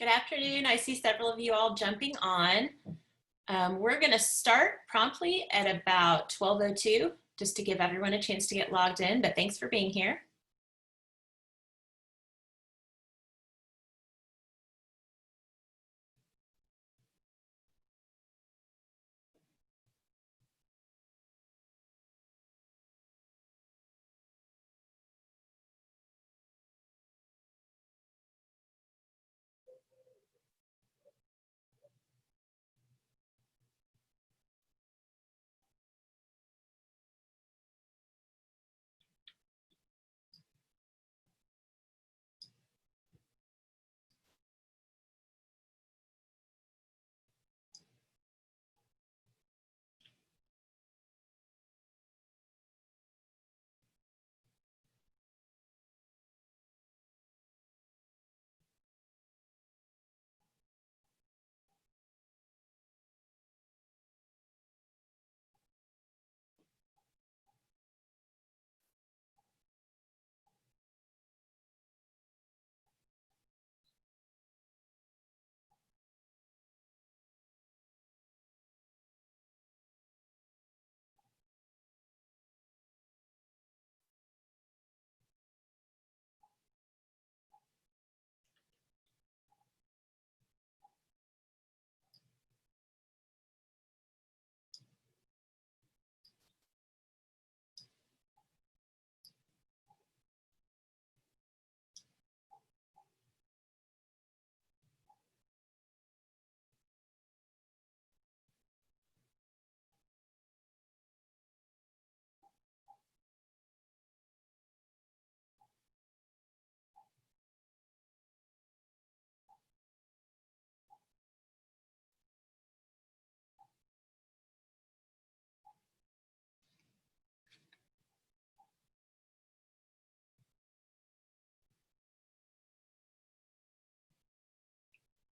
Good afternoon. I see several of you all jumping on. We're going to start promptly at about 12:02 just to give everyone a chance to get logged in, but thanks for being here.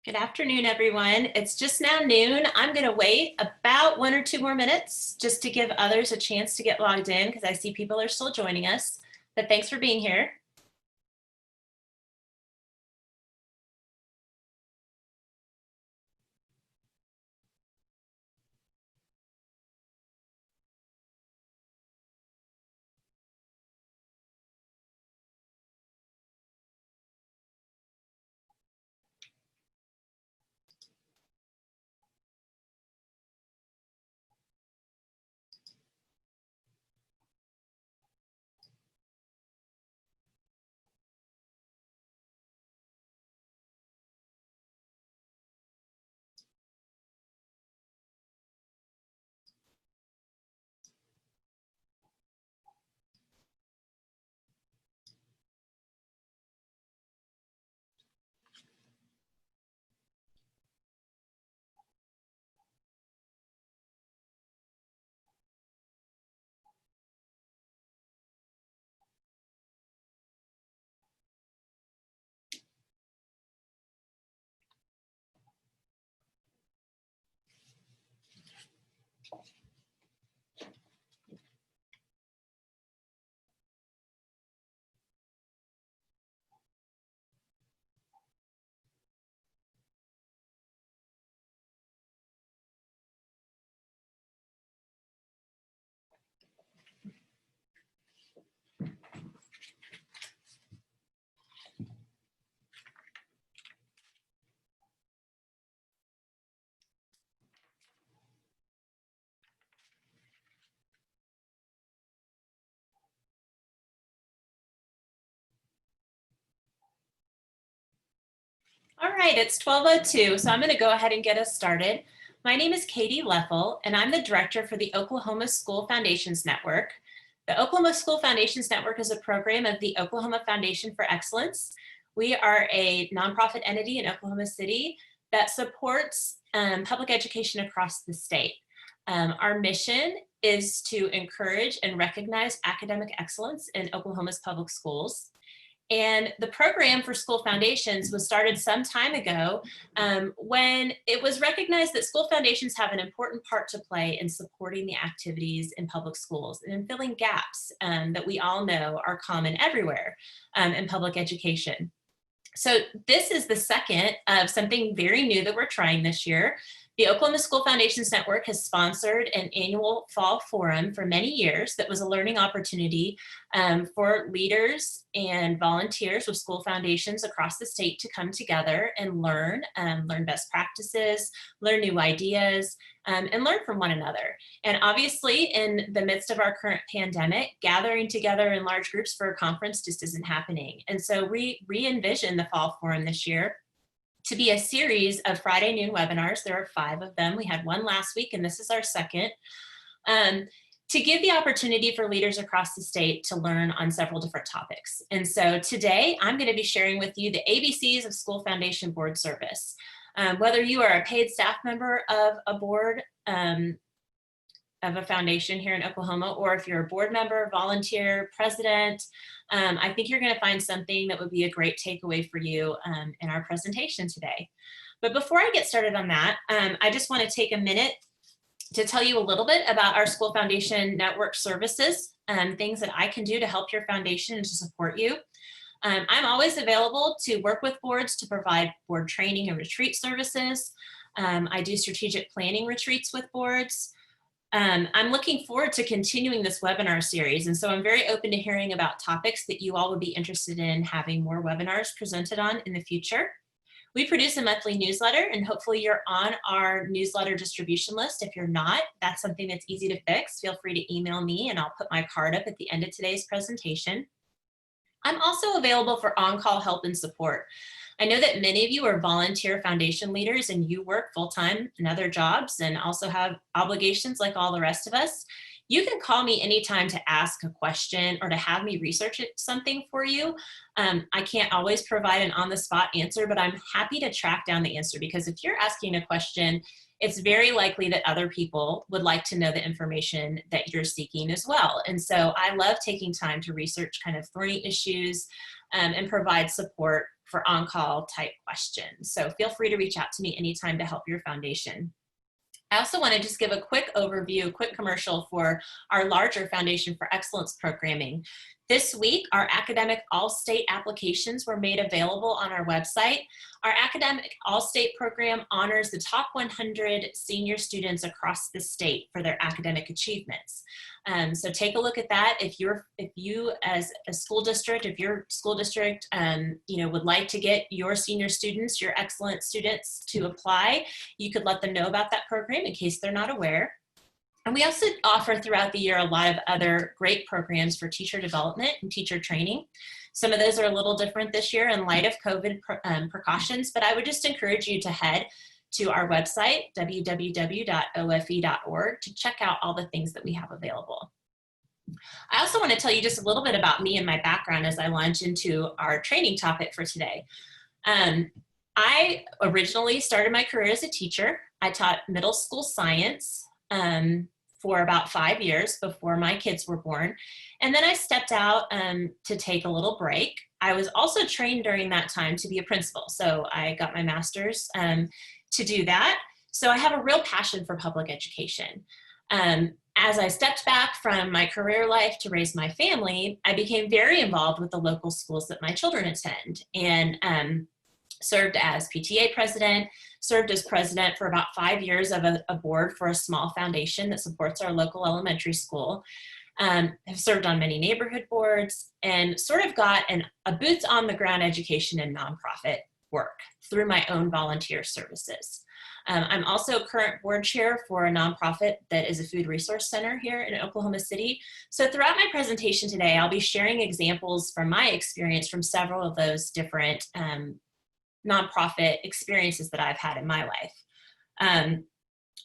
Good afternoon, everyone. It's just now noon. I'm going to wait about 1 or 2 more minutes just to give others a chance to get logged in because I see people are still joining us, but thanks for being here. All right, it's 12:02, so I'm going to go ahead and get us started. My name is Katy Leffel, and I'm the director for the Oklahoma School Foundations Network. The Oklahoma School Foundations Network is a program of the Oklahoma Foundation for Excellence. We are a nonprofit entity in Oklahoma City that supports public education across the state. Our mission is to encourage and recognize academic excellence in Oklahoma's public schools. And the program for school foundations was started some time ago when it was recognized that school foundations have an important part to play in supporting the activities in public schools and in filling gaps that we all know are common everywhere in public education. So this is the second of something very new that we're trying this year. The Oklahoma School Foundations Network has sponsored an annual fall forum for many years that was a learning opportunity for leaders and volunteers with school foundations across the state to come together and learn best practices, learn new ideas, and learn from one another. And obviously, in the midst of our current pandemic, gathering together in large groups for a conference just isn't happening. And so we re-envisioned the Fall Forum this year to be a series of Friday noon webinars. There are 5 of them. We had one last week, and this is our second, to give the opportunity for leaders across the state to learn on several different topics. And so today, I'm going to be sharing with you the ABCs of School Foundation Board Service. Whether you are a paid staff member of a board, of a foundation here in Oklahoma, or if you're a board member, volunteer, president, I think you're going to find something that would be a great takeaway for you in our presentation today. But before I get started on that, I just want to take a minute to tell you a little bit about our School Foundation Network services, things that I can do to help your foundation and to support you. I'm always available to work with boards to provide board training and retreat services. I do strategic planning retreats with boards. I'm looking forward to continuing this webinar series, and so I'm very open to hearing about topics that you all would be interested in having more webinars presented on in the future. We produce a monthly newsletter, and hopefully you're on our newsletter distribution list. If you're not, that's something that's easy to fix. Feel free to email me, and I'll put my card up at the end of today's presentation. I'm also available for on-call help and support. I know that many of you are volunteer foundation leaders and you work full-time in other jobs and also have obligations like all the rest of us. You can call me anytime to ask a question or to have me research something for you. I can't always provide an on-the-spot answer, but I'm happy to track down the answer, because if you're asking a question, it's very likely that other people would like to know the information that you're seeking as well. And so I love taking time to research kind of thorny issues and provide support for on-call type questions. So feel free to reach out to me anytime to help your foundation. I also want to just give a quick overview, a quick commercial for our larger Foundation for Excellence programming. This week, our Academic All-State applications were made available on our website. Our Academic All-State program honors the top 100 senior students across the state for their academic achievements. So take a look at that. If you as a school district, if your school district would like to get your senior students, your excellent students to apply, you could let them know about that program in case they're not aware. And we also offer throughout the year a lot of other great programs for teacher development and teacher training. Some of those are a little different this year in light of COVID precautions, but I would just encourage you to head to our website, www.ofe.org, to check out all the things that we have available. I also want to tell you just a little bit about me and my background as I launch into our training topic for today. I originally started my career as a teacher. I taught middle school science for about 5 years before my kids were born. And then I stepped out to take a little break. I was also trained during that time to be a principal. So I got my master's to do that. So I have a real passion for public education. As I stepped back from my career life to raise my family, I became very involved with the local schools that my children attend, and served as PTA president, served as president for about 5 years of a board for a small foundation that supports our local elementary school. Have served on many neighborhood boards, and sort of got a boots on the ground education and nonprofit work through my own volunteer services. I'm also current board chair for a nonprofit that is a food resource center here in Oklahoma City. So throughout my presentation today, I'll be sharing examples from my experience from several of those different nonprofit experiences that I've had in my life.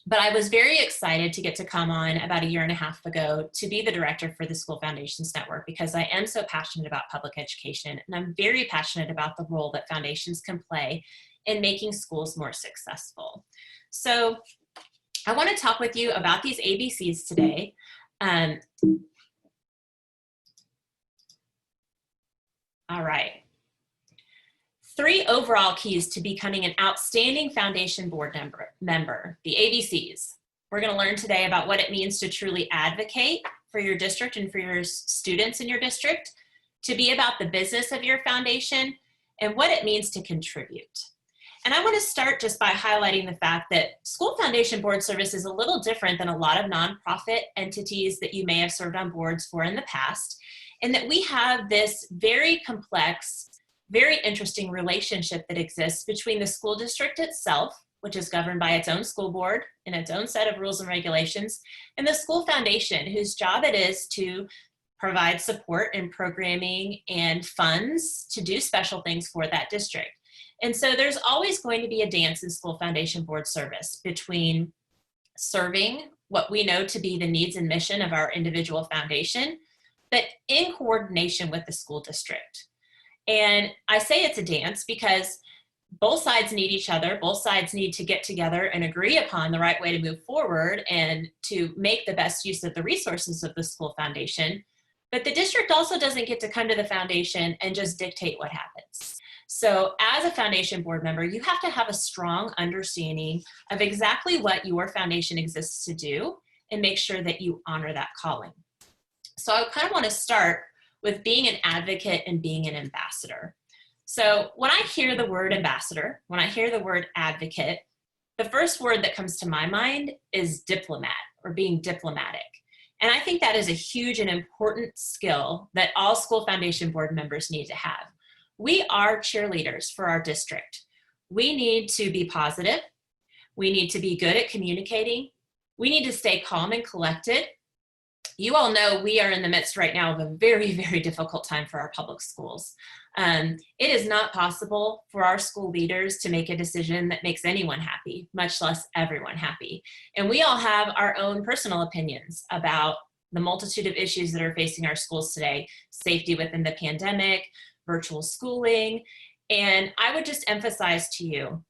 But I was very excited to get to come on about 1.5 years ago to be the director for the School Foundations Network, because I am so passionate about public education, and I'm very passionate about the role that foundations can play in making schools more successful. So I want to talk with you about these ABCs today. All right. 3 overall keys to becoming an outstanding foundation board member, the ABCs. We're going to learn today about what it means to truly advocate for your district and for your students in your district, to be about the business of your foundation, and what it means to contribute. And I want to start just by highlighting the fact that School Foundation Board Service is a little different than a lot of nonprofit entities that you may have served on boards for in the past, and that we have this very complex, very interesting relationship that exists between the school district itself, which is governed by its own school board and its own set of rules and regulations, and the school foundation, whose job it is to provide support and programming and funds to do special things for that district. And so there's always going to be a dance in School Foundation Board Service between serving what we know to be the needs and mission of our individual foundation, but in coordination with the school district. And I say it's a dance because both sides need each other. Both sides need to get together and agree upon the right way to move forward and to make the best use of the resources of the school foundation. But the district also doesn't get to come to the foundation and just dictate what happens. So as a foundation board member, you have to have a strong understanding of exactly what your foundation exists to do and make sure that you honor that calling. So I kind of want to start with being an advocate and being an ambassador. So when I hear the word ambassador, when I hear the word advocate, the first word that comes to my mind is diplomat or being diplomatic. And I think that is a huge and important skill that all School Foundation Board members need to have. We are cheerleaders for our district. We need to be positive. We need to be good at communicating. We need to stay calm and collected. You all know we are in the midst right now of a very, very difficult time for our public schools. It is not possible for our school leaders to make a decision that makes anyone happy, much less everyone happy. And we all have our own personal opinions about the multitude of issues that are facing our schools today, safety within the pandemic, virtual schooling. And I would just emphasize to you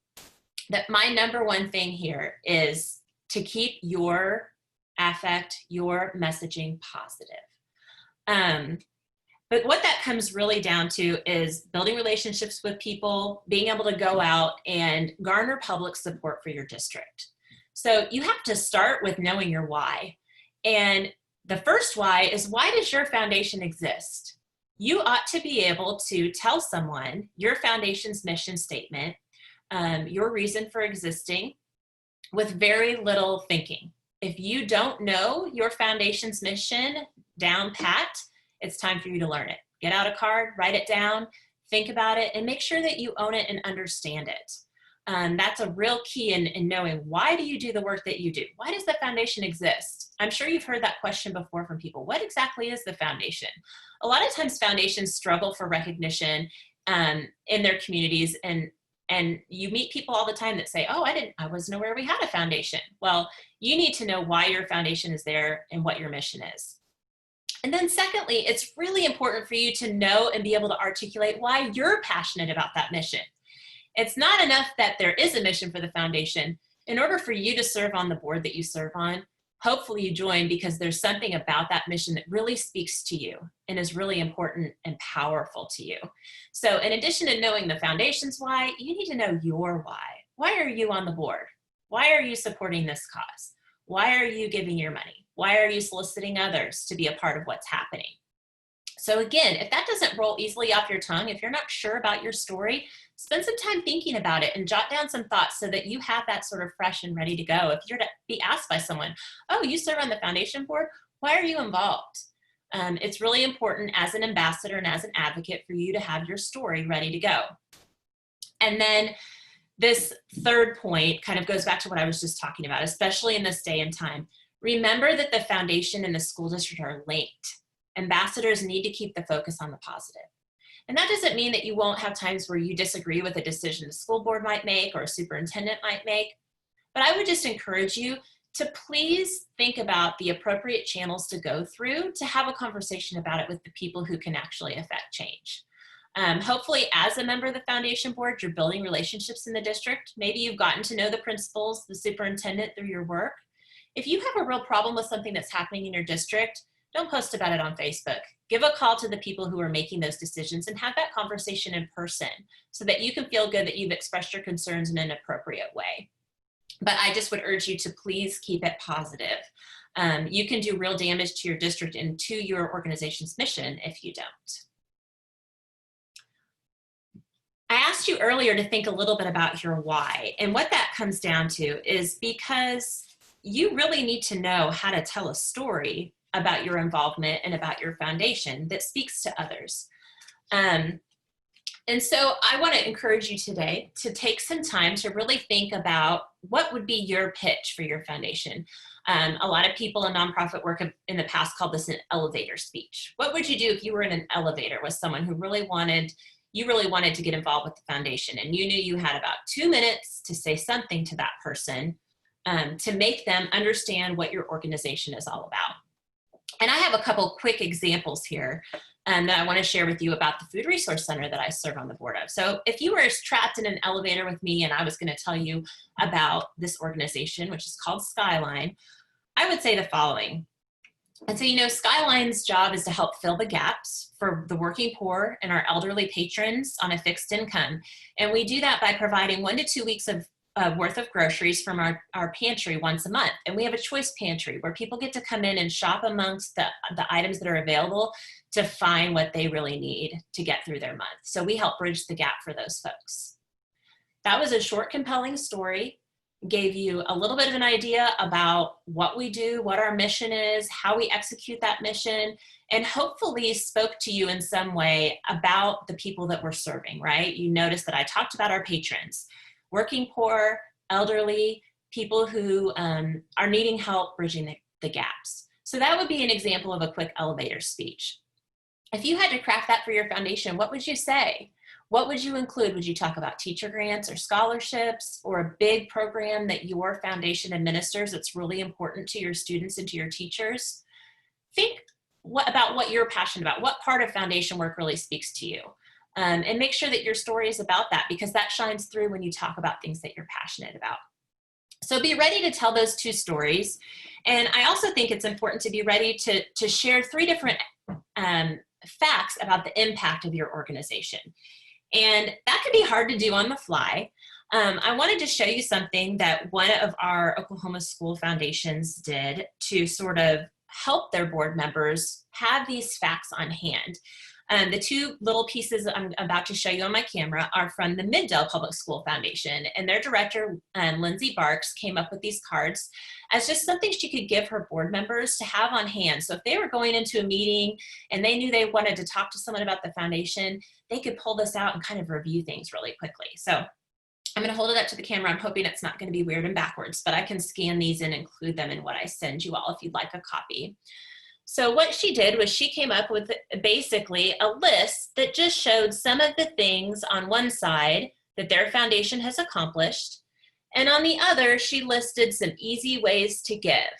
that my number one thing here is to keep your affect, your messaging positive. But what that comes really down to is building relationships with people, being able to go out and garner public support for your district. So you have to start with knowing your why. And the first why is, why does your foundation exist? You ought to be able to tell someone your foundation's mission statement, your reason for existing, with very little thinking. If you don't know your foundation's mission down pat, it's time for you to learn it. Get out a card, write it down, think about it, and make sure that you own it and understand it. That's a real key in knowing, why do you do the work that you do? Why does the foundation exist? I'm sure you've heard that question before from people. What exactly is the foundation? A lot of times foundations struggle for recognition in their communities, and you meet people all the time that say, oh, I wasn't aware we had a foundation. Well, you need to know why your foundation is there and what your mission is. And then secondly, it's really important for you to know and be able to articulate why you're passionate about that mission. It's not enough that there is a mission for the foundation. In order for you to serve on the board that you serve on, hopefully you join because there's something about that mission that really speaks to you and is really important and powerful to you. So in addition to knowing the foundation's why, you need to know your why. Why are you on the board? Why are you supporting this cause? Why are you giving your money? Why are you soliciting others to be a part of what's happening? So again, if that doesn't roll easily off your tongue, if you're not sure about your story, spend some time thinking about it and jot down some thoughts so that you have that sort of fresh and ready to go. If you're to be asked by someone, oh, you serve on the foundation board, why are you involved? It's really important as an ambassador and as an advocate for you to have your story ready to go. And then this third point kind of goes back to what I was just talking about, especially in this day and time. Remember that the foundation and the school district are linked. Ambassadors need to keep the focus on the positive. And that doesn't mean that you won't have times where you disagree with a decision the school board might make or a superintendent might make. But I would just encourage you to please think about the appropriate channels to go through to have a conversation about it with the people who can actually affect change. Hopefully, as a member of the foundation board, you're building relationships in the district. Maybe you've gotten to know the principals, the superintendent through your work. If you have a real problem with something that's happening in your district, don't post about it on Facebook. Give a call to the people who are making those decisions and have that conversation in person so that you can feel good that you've expressed your concerns in an appropriate way. But I just would urge you to please keep it positive. You can do real damage to your district and to your organization's mission if you don't. I asked you earlier to think a little bit about your why, and what that comes down to is because you really need to know how to tell a story about your involvement and about your foundation that speaks to others. And so I want to encourage you today to take some time to really think about what would be your pitch for your foundation. A lot of people in nonprofit work have in the past called this an elevator speech. What would you do if you were in an elevator with someone who really wanted to get involved with the foundation, and you knew you had about 2 minutes to say something to that person to make them understand what your organization is all about? And I have a couple quick examples here that I want to share with you about the Food Resource Center that I serve on the board of. So if you were trapped in an elevator with me and I was going to tell you about this organization, which is called Skyline, I would say the following. And so, Skyline's job is to help fill the gaps for the working poor and our elderly patrons on a fixed income. And we do that by providing 1 to 2 weeks of worth of groceries from our pantry once a month. And we have a choice pantry where people get to come in and shop amongst the items that are available to find what they really need to get through their month. So we help bridge the gap for those folks. That was a short, compelling story. Gave you a little bit of an idea about what we do, what our mission is, how we execute that mission, and hopefully spoke to you in some way about the people that we're serving, right? You notice that I talked about our patrons, working poor, elderly, people who are needing help bridging the gaps. So that would be an example of a quick elevator speech. If you had to craft that for your foundation, what would you say? What would you include? Would you talk about teacher grants or scholarships or a big program that your foundation administers that's really important to your students and to your teachers? Think about what you're passionate about. What part of foundation work really speaks to you? And make sure that your story is about that, because that shines through when you talk about things that you're passionate about. So be ready to tell those 2 stories. And I also think it's important to be ready to share 3 different facts about the impact of your organization. And that can be hard to do on the fly. I wanted to show you something that one of our Oklahoma school foundations did to sort of help their board members have these facts on hand. The 2 little pieces I'm about to show you on my camera are from the Middale Public School Foundation, and their director, Lindsay Barks, came up with these cards as just something she could give her board members to have on hand. So if they were going into a meeting and they knew they wanted to talk to someone about the foundation, they could pull this out and kind of review things really quickly. So I'm going to hold it up to the camera. I'm hoping it's not going to be weird and backwards, but I can scan these and include them in what I send you all if you'd like a copy. So what she did was she came up with basically a list that just showed some of the things on one side that their foundation has accomplished, and on the other, she listed some easy ways to give.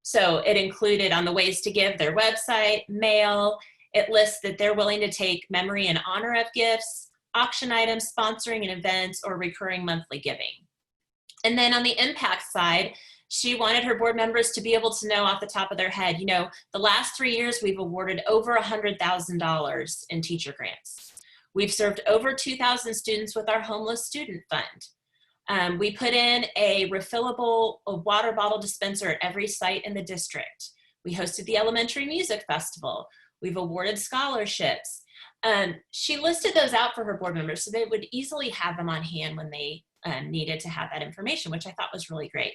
So it included on the ways to give their website, mail. It lists that they're willing to take memory and honor of gifts, auction items, sponsoring an event, or recurring monthly giving. And then on the impact side, she wanted her board members to be able to know off the top of their head, the last 3 years we've awarded over $100,000 in teacher grants. We've served over 2,000 students with our homeless student fund. We put in a refillable water bottle dispenser at every site in the district. We hosted the elementary music festival. We've awarded scholarships. She listed those out for her board members so they would easily have them on hand when they needed to have that information, which I thought was really great.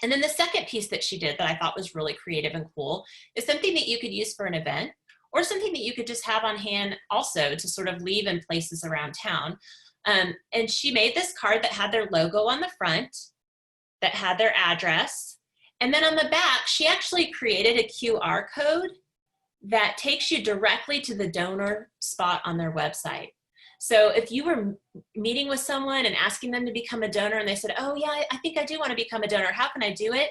And then the second piece that she did that I thought was really creative and cool is something that you could use for an event, or something that you could just have on hand also to sort of leave in places around town. And she made this card that had their logo on the front, that had their address. And then on the back, she actually created a QR code that takes you directly to the donor spot on their website. So if you were meeting with someone and asking them to become a donor and they said, oh yeah, I think I do want to become a donor, how can I do it?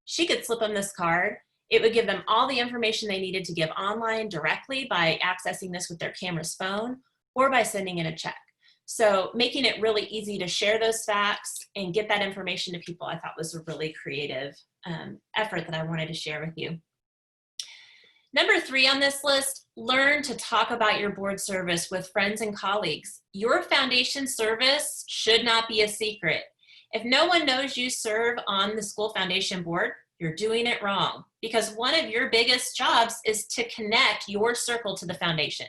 She could slip them this card. It would give them all the information they needed to give online directly by accessing this with their camera's phone or by sending in a check. So making it really easy to share those facts and get that information to people, I thought was a really creative effort that I wanted to share with you. Number 3 on this list, learn to talk about your board service with friends and colleagues. Your foundation service should not be a secret. If no one knows you serve on the school foundation board, you're doing it wrong, because one of your biggest jobs is to connect your circle to the foundation.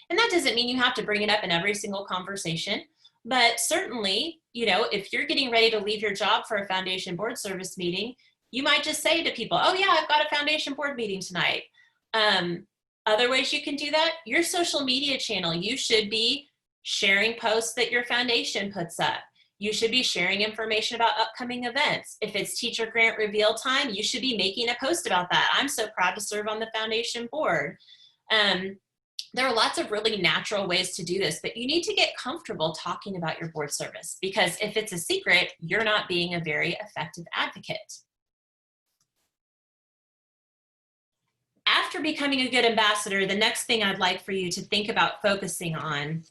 And that doesn't mean you have to bring it up in every single conversation, but certainly, you know, if you're getting ready to leave your job for a foundation board service meeting, you might just say to people, oh yeah, I've got a foundation board meeting tonight. Other ways you can do that, your social media channel, you should be sharing posts that your foundation puts up. You should be sharing information about upcoming events. If it's teacher grant reveal time, you should be making a post about that. I'm so proud to serve on the foundation board. There are lots of really natural ways to do this, but you need to get comfortable talking about your board service, because if it's a secret, you're not being a very effective advocate. After becoming a good ambassador, the next thing I'd like for you to think about focusing on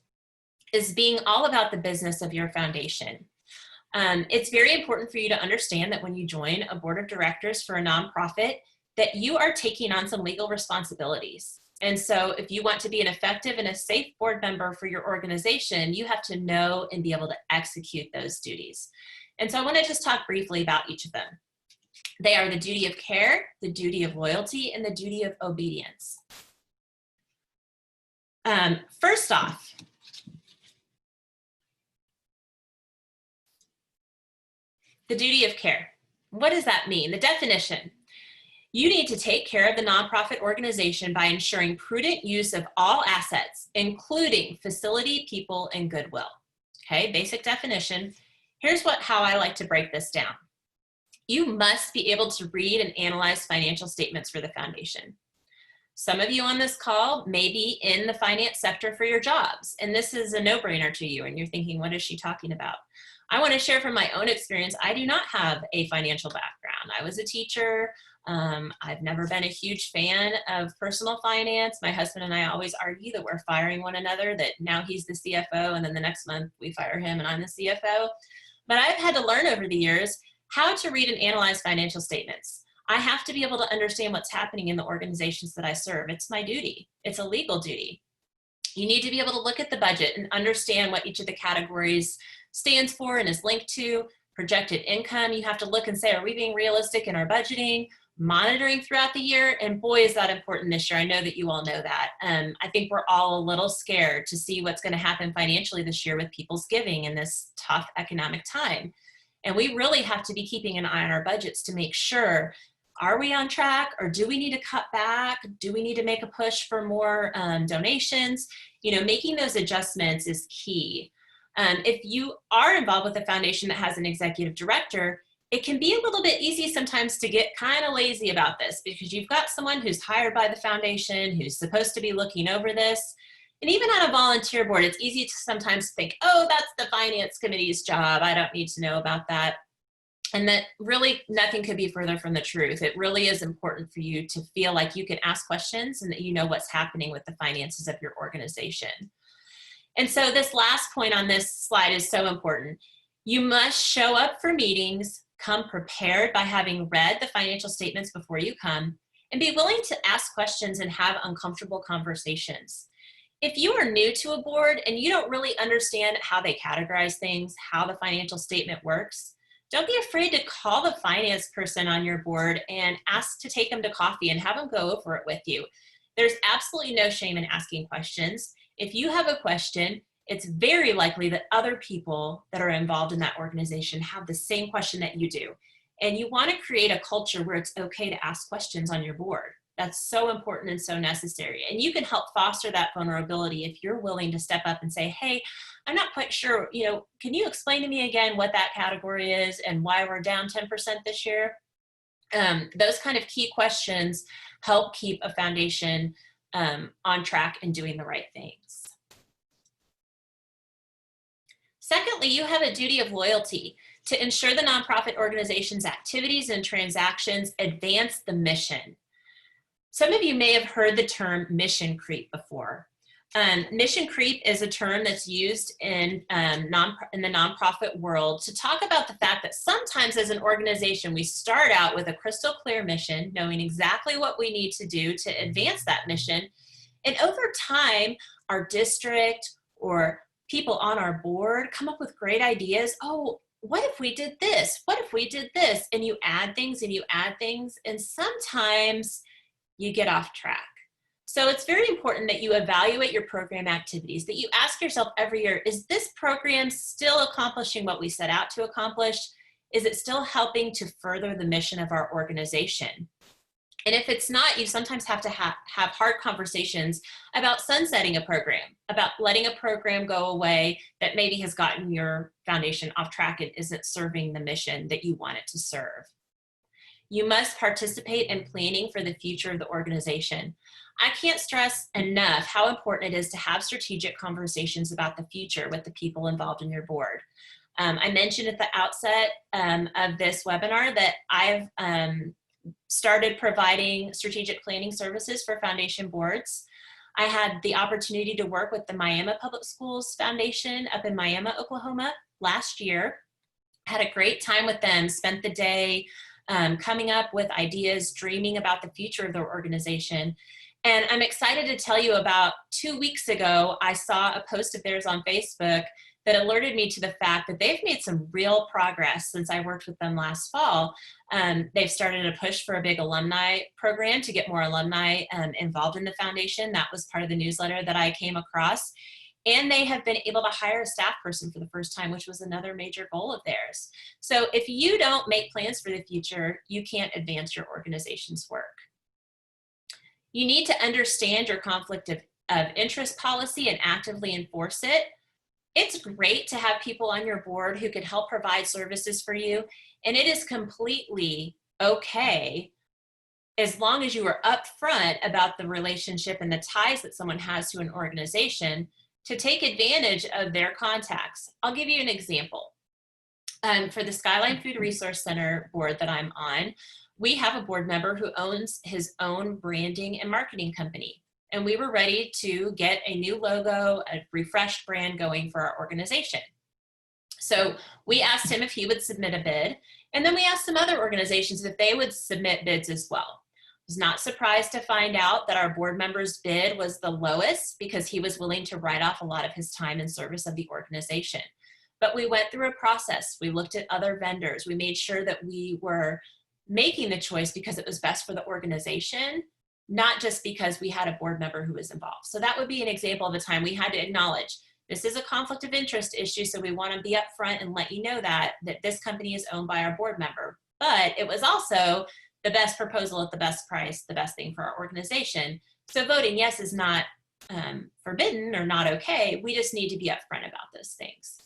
is being all about the business of your foundation. It's very important for you to understand that when you join a board of directors for a nonprofit, that you are taking on some legal responsibilities. And so if you want to be an effective and a safe board member for your organization, you have to know and be able to execute those duties. And so I want to just talk briefly about each of them. They are the duty of care, the duty of loyalty, and the duty of obedience. First off, the duty of care. What does that mean? The definition. You need to take care of the nonprofit organization by ensuring prudent use of all assets, including facility, people, and goodwill. Okay, basic definition. Here's how I like to break this down. You must be able to read and analyze financial statements for the foundation. Some of you on this call may be in the finance sector for your jobs, and this is a no-brainer to you, and you're thinking, what is she talking about? I want to share from my own experience. I do not have a financial background. I was a teacher. I've never been a huge fan of personal finance. My husband and I always argue that we're firing one another, that now he's the CFO and then the next month we fire him and I'm the CFO. But I've had to learn over the years how to read and analyze financial statements. I have to be able to understand what's happening in the organizations that I serve. It's my duty. It's a legal duty. You need to be able to look at the budget and understand what each of the categories stands for and is linked to. Projected income, you have to look and say, are we being realistic in our budgeting? Monitoring throughout the year, and boy, is that important this year. I know that you all know that. I think we're all a little scared to see what's going to happen financially this year with people's giving in this tough economic time. And we really have to be keeping an eye on our budgets to make sure, are we on track, or do we need to cut back? Do we need to make a push for more donations? You know, making those adjustments is key. If you are involved with a foundation that has an executive director, it can be a little bit easy sometimes to get kind of lazy about this, because you've got someone who's hired by the foundation who's supposed to be looking over this. And even on a volunteer board, it's easy to sometimes think, oh, that's the finance committee's job. I don't need to know about that. And that really nothing could be further from the truth. It really is important for you to feel like you can ask questions and that you know what's happening with the finances of your organization. And so this last point on this slide is so important. You must show up for meetings, come prepared by having read the financial statements before you come, and be willing to ask questions and have uncomfortable conversations. If you are new to a board and you don't really understand how they categorize things, how the financial statement works, don't be afraid to call the finance person on your board and ask to take them to coffee and have them go over it with you. There's absolutely no shame in asking questions. If you have a question, it's very likely that other people that are involved in that organization have the same question that you do. And you want to create a culture where it's okay to ask questions on your board. That's so important and so necessary. And you can help foster that vulnerability if you're willing to step up and say, hey, I'm not quite sure, you know, can you explain to me again what that category is and why we're down 10% this year? Those kind of key questions help keep a foundation on track and doing the right things. Secondly, you have a duty of loyalty to ensure the nonprofit organization's activities and transactions advance the mission. Some of you may have heard the term mission creep before. Mission creep is a term that's used in the nonprofit world to talk about the fact that sometimes as an organization, we start out with a crystal clear mission, knowing exactly what we need to do to advance that mission. And over time, our district or people on our board come up with great ideas. Oh, what if we did this? What if we did this? And you add things and you add things. And sometimes you get off track. So it's very important that you evaluate your program activities, that you ask yourself every year, is this program still accomplishing what we set out to accomplish? Is it still helping to further the mission of our organization? And if it's not, you sometimes have to have hard conversations about sunsetting a program, about letting a program go away that maybe has gotten your foundation off track and isn't serving the mission that you want it to serve. You must participate in planning for the future of the organization. I can't stress enough how important it is to have strategic conversations about the future with the people involved in your board. I mentioned at the outset of this webinar that I've started providing strategic planning services for foundation boards. I had the opportunity to work with the Miami Public Schools Foundation up in Miami, Oklahoma last year. Had a great time with them, spent the day coming up with ideas, dreaming about the future of their organization. And I'm excited to tell you about 2 weeks ago, I saw a post of theirs on Facebook that alerted me to the fact that they've made some real progress since I worked with them last fall. They've started a push for a big alumni program to get more alumni involved in the foundation. That was part of the newsletter that I came across. And they have been able to hire a staff person for the first time, which was another major goal of theirs. So if you don't make plans for the future, you can't advance your organization's work. You need to understand your conflict of interest policy and actively enforce it. It's great to have people on your board who can help provide services for you, and it is completely okay as long as you are upfront about the relationship and the ties that someone has to an organization to take advantage of their contacts. I'll give you an example. For the Skyline Food Resource Center board that I'm on, we have a board member who owns his own branding and marketing company. And we were ready to get a new logo, a refreshed brand going for our organization. So we asked him if he would submit a bid, and then we asked some other organizations if they would submit bids as well. I was not surprised to find out that our board member's bid was the lowest because he was willing to write off a lot of his time in service of the organization. But we went through a process. We looked at other vendors. We made sure that we were making the choice because it was best for the organization, not just because we had a board member who was involved. So that would be an example of a time we had to acknowledge this is a conflict of interest issue, so we want to be upfront and let you know that this company is owned by our board member. But it was also the best proposal at the best price, the best thing for our organization. So voting yes is not forbidden or not okay. We just need to be upfront about those things.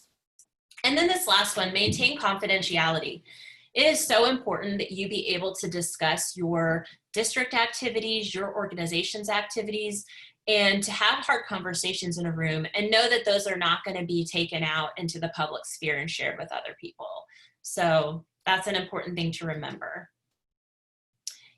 And then this last one, maintain confidentiality. It is so important that you be able to discuss your district activities, your organization's activities, and to have hard conversations in a room and know that those are not going to be taken out into the public sphere and shared with other people. So that's an important thing to remember.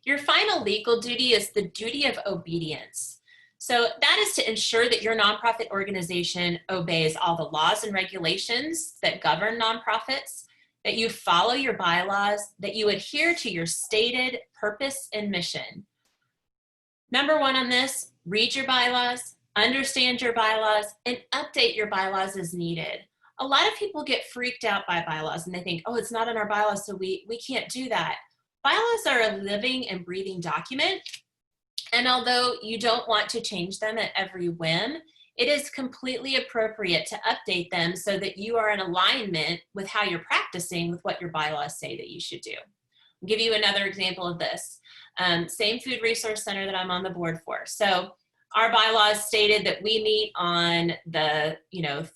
Your final legal duty is the duty of obedience. So that is to ensure that your nonprofit organization obeys all the laws and regulations that govern nonprofits, that you follow your bylaws, that you adhere to your stated purpose and mission. Number one on this, read your bylaws, understand your bylaws, and update your bylaws as needed. A lot of people get freaked out by bylaws and they think, oh, it's not in our bylaws, so we can't do that. Bylaws are a living and breathing document. And although you don't want to change them at every whim, it is completely appropriate to update them so that you are in alignment with how you're practicing with what your bylaws say that you should do. I'll give you another example of this. Same food resource center that I'm on the board for. So our bylaws stated that we meet on the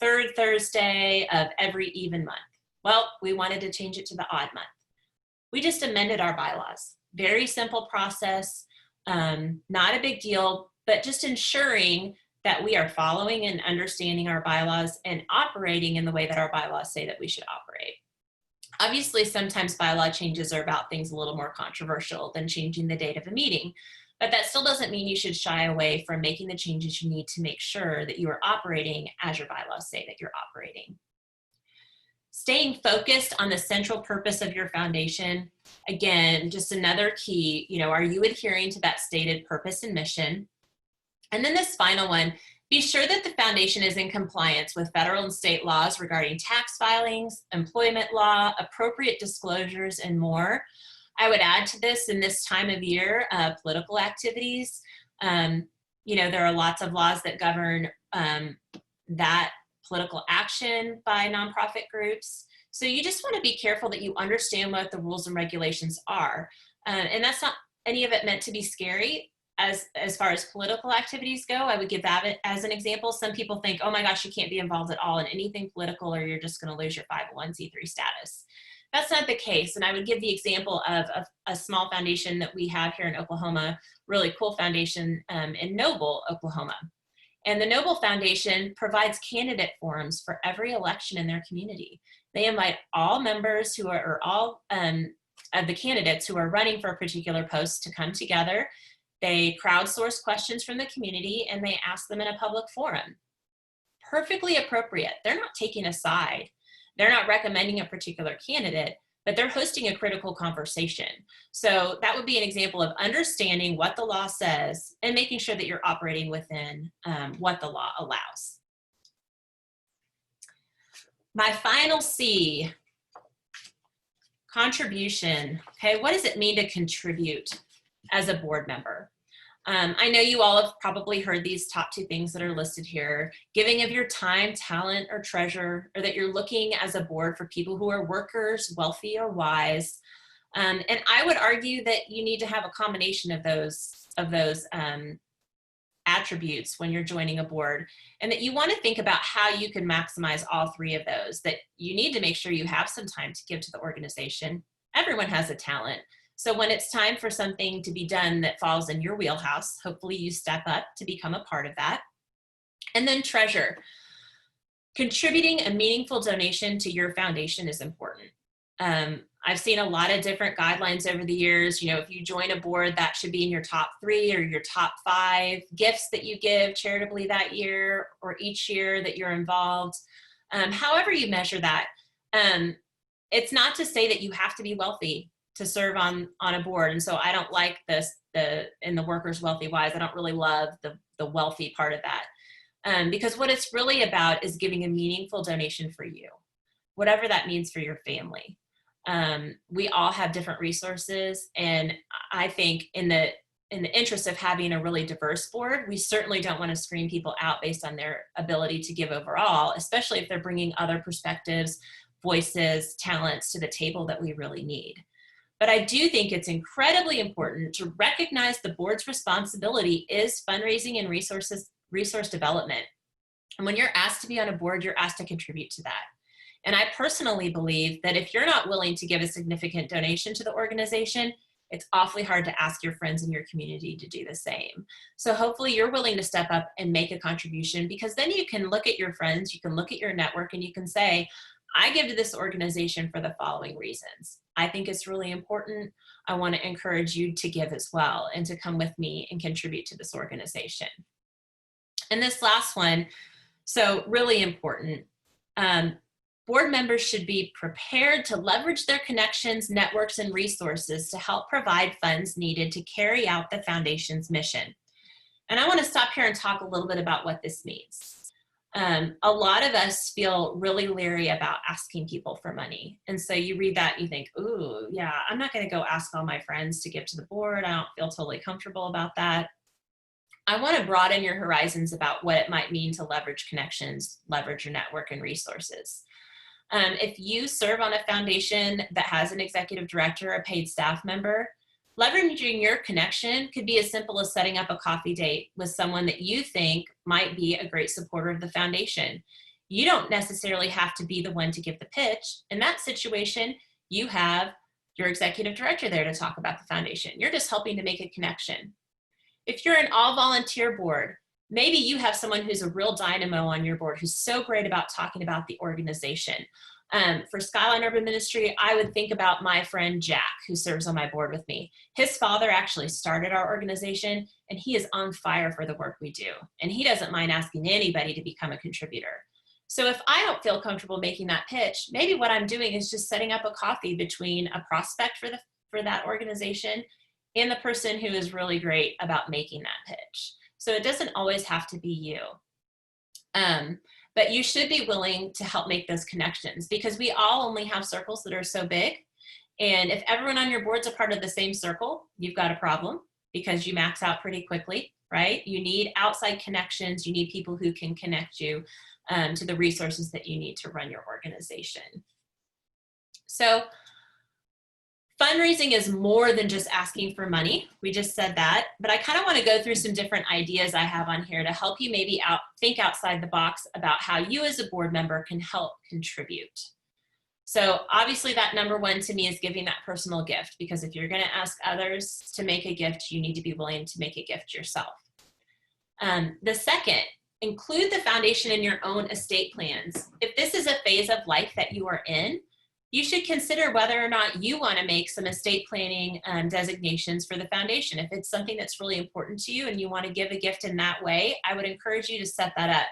third Thursday of every even month. Well, we wanted to change it to the odd month. We just amended our bylaws. Very simple process, not a big deal, but just ensuring that we are following and understanding our bylaws and operating in the way that our bylaws say that we should operate. Obviously, sometimes bylaw changes are about things a little more controversial than changing the date of a meeting, but that still doesn't mean you should shy away from making the changes you need to make sure that you are operating as your bylaws say that you're operating. Staying focused on the central purpose of your foundation, again, just another key, are you adhering to that stated purpose and mission? And then this final one, be sure that the foundation is in compliance with federal and state laws regarding tax filings, employment law, appropriate disclosures, and more. I would add to this in this time of year, political activities. there are lots of laws that govern that political action by nonprofit groups. So you just want to be careful that you understand what the rules and regulations are. And that's not any of it meant to be scary. As far as political activities go, I would give that as an example. Some people think, oh my gosh, you can't be involved at all in anything political or you're just going to lose your 501c3 status. That's not the case. And I would give the example of a small foundation that we have here in Oklahoma, really cool foundation in Noble, Oklahoma. And the Noble Foundation provides candidate forums for every election in their community. They invite all members who are, or all of the candidates who are running for a particular post to come together. They crowdsource questions from the community and they ask them in a public forum. Perfectly appropriate. They're not taking a side. They're not recommending a particular candidate, but they're hosting a critical conversation. So that would be an example of understanding what the law says and making sure that you're operating within what the law allows. My final C, contribution. Okay, what does it mean to contribute as a board member? I know you all have probably heard these top two things that are listed here: giving of your time, talent, or treasure, or that you're looking as a board for people who are workers, wealthy, or wise. And I would argue that you need to have a combination of those attributes when you're joining a board, and that you want to think about how you can maximize all three of those. That you need to make sure you have some time to give to the organization. Everyone has a talent. So when it's time for something to be done that falls in your wheelhouse, hopefully you step up to become a part of that. And then treasure. Contributing a meaningful donation to your foundation is important. I've seen a lot of different guidelines over the years. If you join a board, that should be in your top 3 or your top 5 gifts that you give charitably that year or each year that you're involved. However you measure that, it's not to say that you have to be wealthy to serve on a board. And so I don't like in the workers wealthy wise, I don't really love the wealthy part of that. Because what it's really about is giving a meaningful donation for you, whatever that means for your family. We all have different resources. And I think in the interest of having a really diverse board, we certainly don't want to screen people out based on their ability to give overall, especially if they're bringing other perspectives, voices, talents to the table that we really need. But I do think it's incredibly important to recognize the board's responsibility is fundraising and resource development. And when you're asked to be on a board, you're asked to contribute to that. And I personally believe that if you're not willing to give a significant donation to the organization, it's awfully hard to ask your friends in your community to do the same. So hopefully you're willing to step up and make a contribution, because then you can look at your friends, you can look at your network, and you can say, I give to this organization for the following reasons. I think it's really important. I want to encourage you to give as well and to come with me and contribute to this organization. And this last one, so really important. Board members should be prepared to leverage their connections, networks, and resources to help provide funds needed to carry out the foundation's mission. And I want to stop here and talk a little bit about what this means. A lot of us feel really leery about asking people for money. And so you read that and you think, ooh, yeah, I'm not going to go ask all my friends to give to the board. I don't feel totally comfortable about that. I want to broaden your horizons about what it might mean to leverage connections, leverage your network and resources. If you serve on a foundation that has an executive director, a paid staff member, leveraging your connection could be as simple as setting up a coffee date with someone that you think might be a great supporter of the foundation. You don't necessarily have to be the one to give the pitch. In that situation, you have your executive director there to talk about the foundation. You're just helping to make a connection. If you're an all-volunteer board, maybe you have someone who's a real dynamo on your board who's so great about talking about the organization. For Skyline Urban Ministry, I would think about my friend Jack, who serves on my board with me. His father actually started our organization, and he is on fire for the work we do. And he doesn't mind asking anybody to become a contributor. So if I don't feel comfortable making that pitch, maybe what I'm doing is just setting up a coffee between a prospect for that organization and the person who is really great about making that pitch. So it doesn't always have to be you. But you should be willing to help make those connections, because we all only have circles that are so big. And if everyone on your board's a part of the same circle, you've got a problem, because you max out pretty quickly. right? You need outside connections. You need people who can connect you to the resources that you need to run your organization. So fundraising is more than just asking for money. We just said that, but I kind of want to go through some different ideas I have on here to help you maybe think outside the box about how you as a board member can help contribute. So obviously that number one to me is giving that personal gift, because if you're going to ask others to make a gift, you need to be willing to make a gift yourself. The second, include the foundation in your own estate plans. If this is a phase of life that you are in, you should consider whether or not you want to make some estate planning designations for the foundation. If it's something that's really important to you and you want to give a gift in that way, I would encourage you to set that up.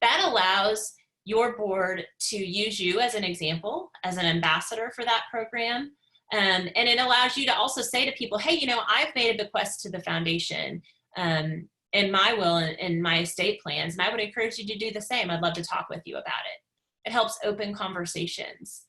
That allows your board to use you as an example, as an ambassador for that program. And it allows you to also say to people, hey, you know, I've made a bequest to the foundation in my will and in my estate plans, and I would encourage you to do the same. I'd love to talk with you about it. It helps open conversations.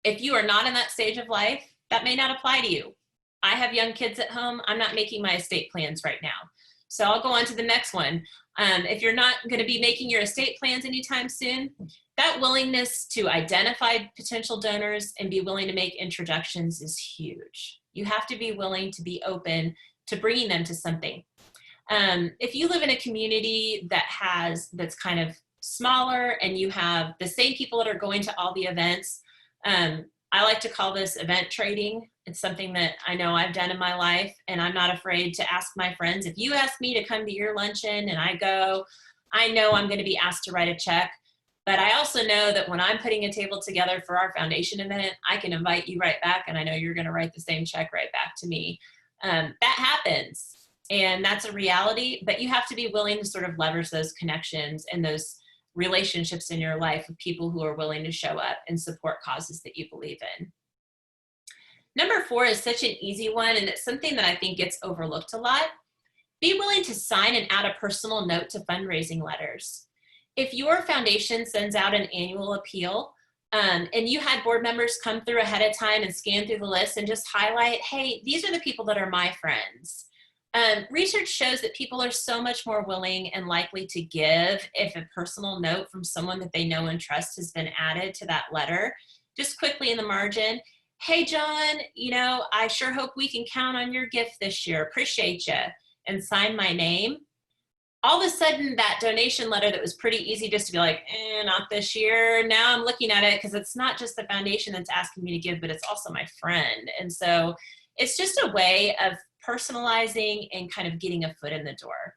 If you are not in that stage of life, that may not apply to you. I have young kids at home. I'm not making my estate plans right now. So I'll go on to the next one. If you're not going to be making your estate plans anytime soon, that willingness to identify potential donors and be willing to make introductions is huge. You have to be willing to be open to bringing them to something. If you live in a community that's kind of smaller and you have the same people that are going to all the events, I like to call this event trading. It's something that I know I've done in my life, and I'm not afraid to ask my friends, if you ask me to come to your luncheon and I go, I know I'm going to be asked to write a check, but I also know that when I'm putting a table together for our foundation event, I can invite you right back, and I know you're going to write the same check right back to me. That happens, and that's a reality, but you have to be willing to sort of leverage those connections and those relationships in your life with people who are willing to show up and support causes that you believe in. Number 4 is such an easy one, and it's something that I think gets overlooked a lot. Be willing to sign and add a personal note to fundraising letters. If your foundation sends out an annual appeal, and you had board members come through ahead of time and scan through the list and just highlight, hey, these are the people that are my friends. Research shows that people are so much more willing and likely to give if a personal note from someone that they know and trust has been added to that letter. Just quickly in the margin, hey, John, you know, I sure hope we can count on your gift this year. Appreciate you. And sign my name. All of a sudden, that donation letter that was pretty easy just to be like, not this year. Now I'm looking at it because it's not just the foundation that's asking me to give, but it's also my friend. And so it's just a way of personalizing and kind of getting a foot in the door.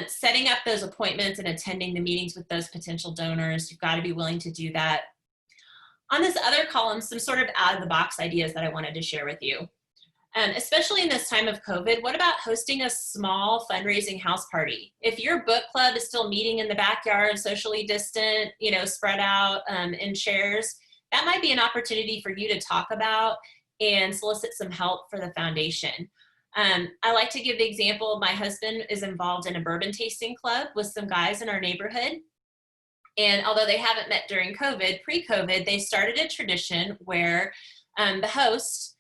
Setting up those appointments and attending the meetings with those potential donors, you've got to be willing to do that. On this other column, some sort of out of the box ideas that I wanted to share with you. Especially in this time of COVID, what about hosting a small fundraising house party? If your book club is still meeting in the backyard, socially distant, you know, spread out in chairs, that might be an opportunity for you to talk about and solicit some help for the foundation. I like to give the example, my husband is involved in a bourbon tasting club with some guys in our neighborhood. And although they haven't met during COVID, pre-COVID, they started a tradition where the host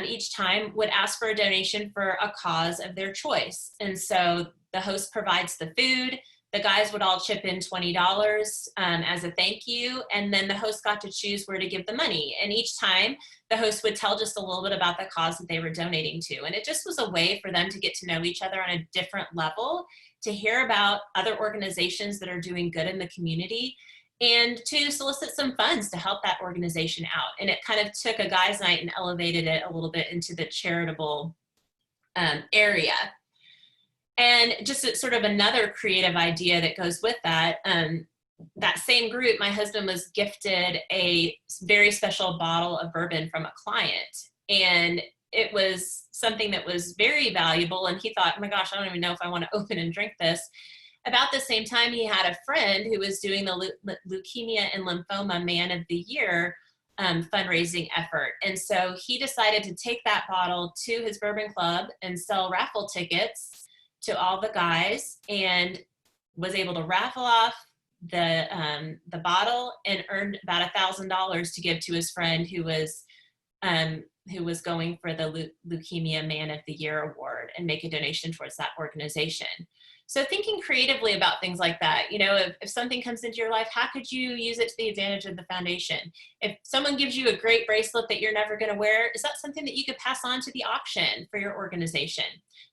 each time would ask for a donation for a cause of their choice. And so the host provides the food, the guys would all chip in $20 as a thank you, and then the host got to choose where to give the money. And each time the host would tell just a little bit about the cause that they were donating to. And it just was a way for them to get to know each other on a different level, to hear about other organizations that are doing good in the community, and to solicit some funds to help that organization out. And it kind of took a guys' night and elevated it a little bit into the charitable area. And just sort of another creative idea that goes with that, that same group, my husband was gifted a very special bottle of bourbon from a client. And it was something that was very valuable. And he thought, oh my gosh, I don't even know if I want to open and drink this. About the same time, he had a friend who was doing the Leukemia and Lymphoma Man of the Year fundraising effort. And so he decided to take that bottle to his bourbon club and sell raffle tickets to all the guys, and was able to raffle off the bottle and earned about $1,000 to give to his friend who was who was going for the Leukemia Man of the Year award and make a donation towards that organization. So thinking creatively about things like that, you know, if something comes into your life, how could you use it to the advantage of the foundation? If someone gives you a great bracelet that you're never going to wear, is that something that you could pass on to the auction for your organization?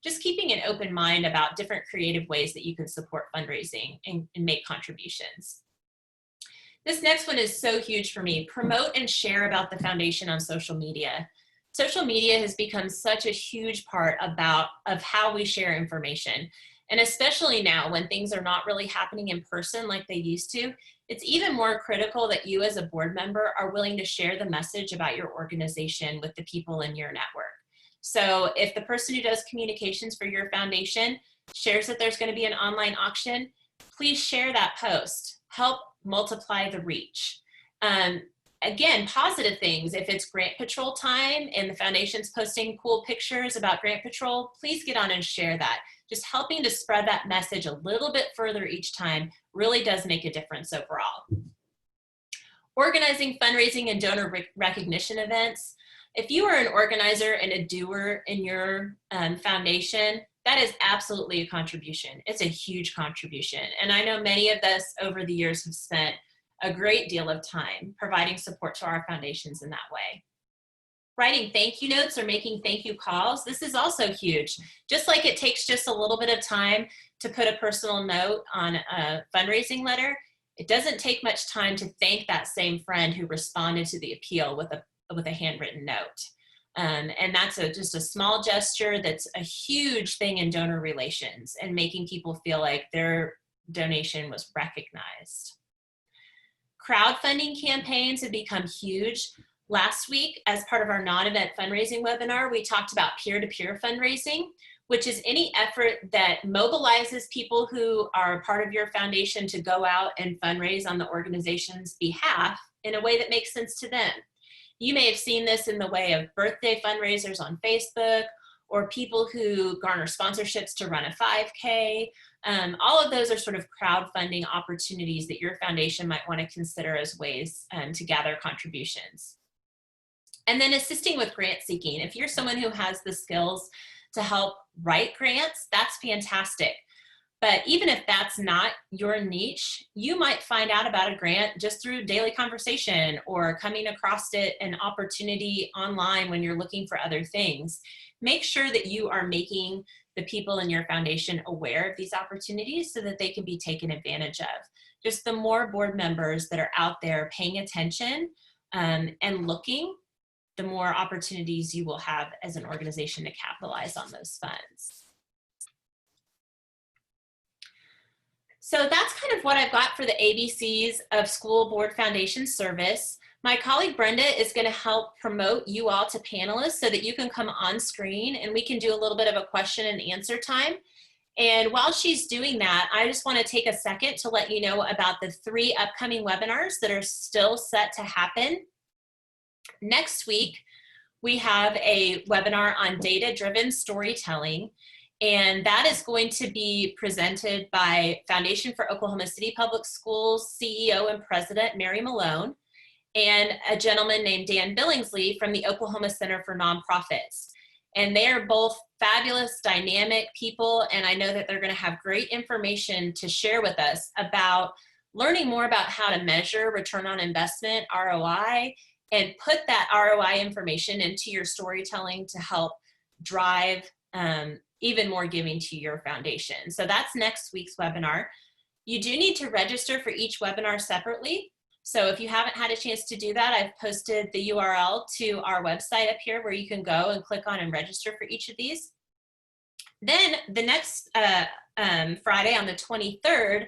Just keeping an open mind about different creative ways that you can support fundraising and make contributions. This next one is so huge for me. Promote and share about the foundation on social media. Social media has become such a huge part of how we share information. And especially now when things are not really happening in person like they used to, it's even more critical that you as a board member are willing to share the message about your organization with the people in your network. So if the person who does communications for your foundation shares that there's going to be an online auction, please share that post. Help multiply the reach. Again, positive things. If it's Grant Patrol time and the foundation's posting cool pictures about Grant Patrol, please get on and share that. Just helping to spread that message a little bit further each time really does make a difference overall. Organizing fundraising and donor recognition events. If you are an organizer and a doer in your foundation, that is absolutely a contribution. It's a huge contribution. And I know many of us over the years have spent a great deal of time providing support to our foundations in that way. Writing thank you notes or making thank you calls, this is also huge. Just like it takes just a little bit of time to put a personal note on a fundraising letter, it doesn't take much time to thank that same friend who responded to the appeal with a handwritten note. And that's just a small gesture that's a huge thing in donor relations and making people feel like their donation was recognized. Crowdfunding campaigns have become huge. Last week, as part of our non-event fundraising webinar, we talked about peer-to-peer fundraising, which is any effort that mobilizes people who are a part of your foundation to go out and fundraise on the organization's behalf in a way that makes sense to them. You may have seen this in the way of birthday fundraisers on Facebook, or people who garner sponsorships to run a 5K. All of those are sort of crowdfunding opportunities that your foundation might want to consider as ways to gather contributions. And then assisting with grant seeking. If you're someone who has the skills to help write grants, that's fantastic. But even if that's not your niche, you might find out about a grant just through daily conversation or coming across an opportunity online when you're looking for other things. Make sure that you are making the people in your foundation aware of these opportunities so that they can be taken advantage of. Just the more board members that are out there paying attention and looking, the more opportunities you will have as an organization to capitalize on those funds. So that's kind of what I've got for the ABCs of School Board Foundation Service. My colleague Brenda is going to help promote you all to panelists so that you can come on screen and we can do a little bit of a question and answer time. And while she's doing that, I just want to take a second to let you know about the 3 upcoming webinars that are still set to happen. Next week, we have a webinar on data-driven storytelling. And that is going to be presented by Foundation for Oklahoma City Public Schools CEO and President Mary Malone and a gentleman named Dan Billingsley from the Oklahoma Center for Nonprofits. And they are both fabulous, dynamic people, and I know that they're going to have great information to share with us about learning more about how to measure return on investment, ROI, and put that ROI information into your storytelling to help drive even more giving to your foundation. So that's next week's webinar. You do need to register for each webinar separately. So if you haven't had a chance to do that, I've posted the URL to our website up here where you can go and click on and register for each of these. Then the next Friday on the 23rd,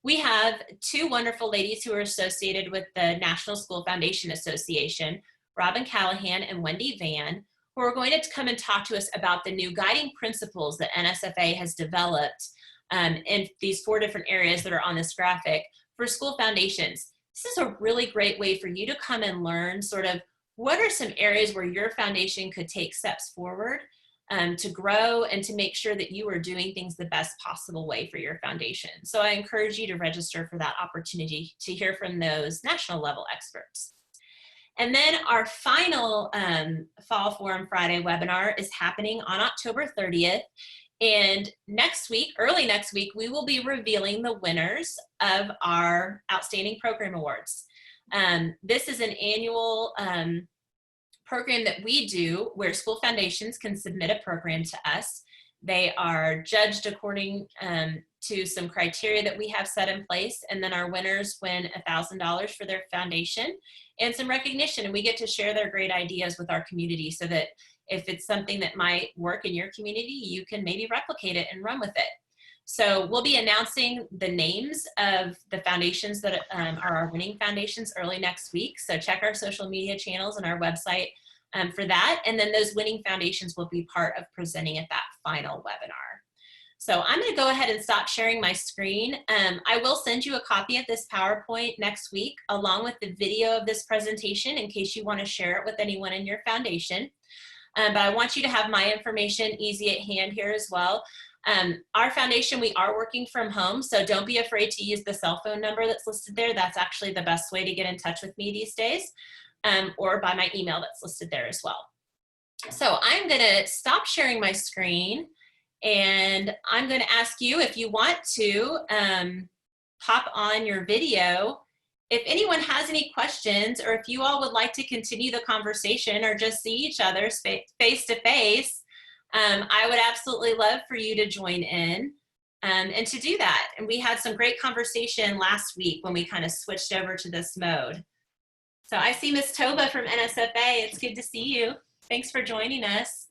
we have 2 wonderful ladies who are associated with the National School Foundation Association, Robin Callahan and Wendy Van, who are going to come and talk to us about the new guiding principles that NSFA has developed in these 4 different areas that are on this graphic for school foundations. This is a really great way for you to come and learn sort of what are some areas where your foundation could take steps forward to grow and to make sure that you are doing things the best possible way for your foundation. So I encourage you to register for that opportunity to hear from those national level experts. And then our final Fall Forum Friday webinar is happening on October 30th. And next week, early next week, we will be revealing the winners of our Outstanding Program Awards. This is an annual program that we do where school foundations can submit a program to us. They are judged according to some criteria that we have set in place, and then our winners win $1,000 for their foundation and some recognition, and we get to share their great ideas with our community so that if it's something that might work in your community, you can maybe replicate it and run with it. So we'll be announcing the names of the foundations that are our winning foundations early next week. So check our social media channels and our website for that. And then those winning foundations will be part of presenting at that final webinar. So I'm going to go ahead and stop sharing my screen. I will send you a copy of this PowerPoint next week, along with the video of this presentation in case you want to share it with anyone in your foundation. But I want you to have my information easy at hand here as well. Our foundation, we are working from home, so don't be afraid to use the cell phone number that's listed there. That's actually the best way to get in touch with me these days, or by my email that's listed there as well. So I'm going to stop sharing my screen, and I'm going to ask you if you want to pop on your video. If anyone has any questions, or if you all would like to continue the conversation or just see each other face to face, I would absolutely love for you to join in and to do that. And we had some great conversation last week when we kind of switched over to this mode. So I see Miss Toba from NSFA. It's good to see you. Thanks for joining us.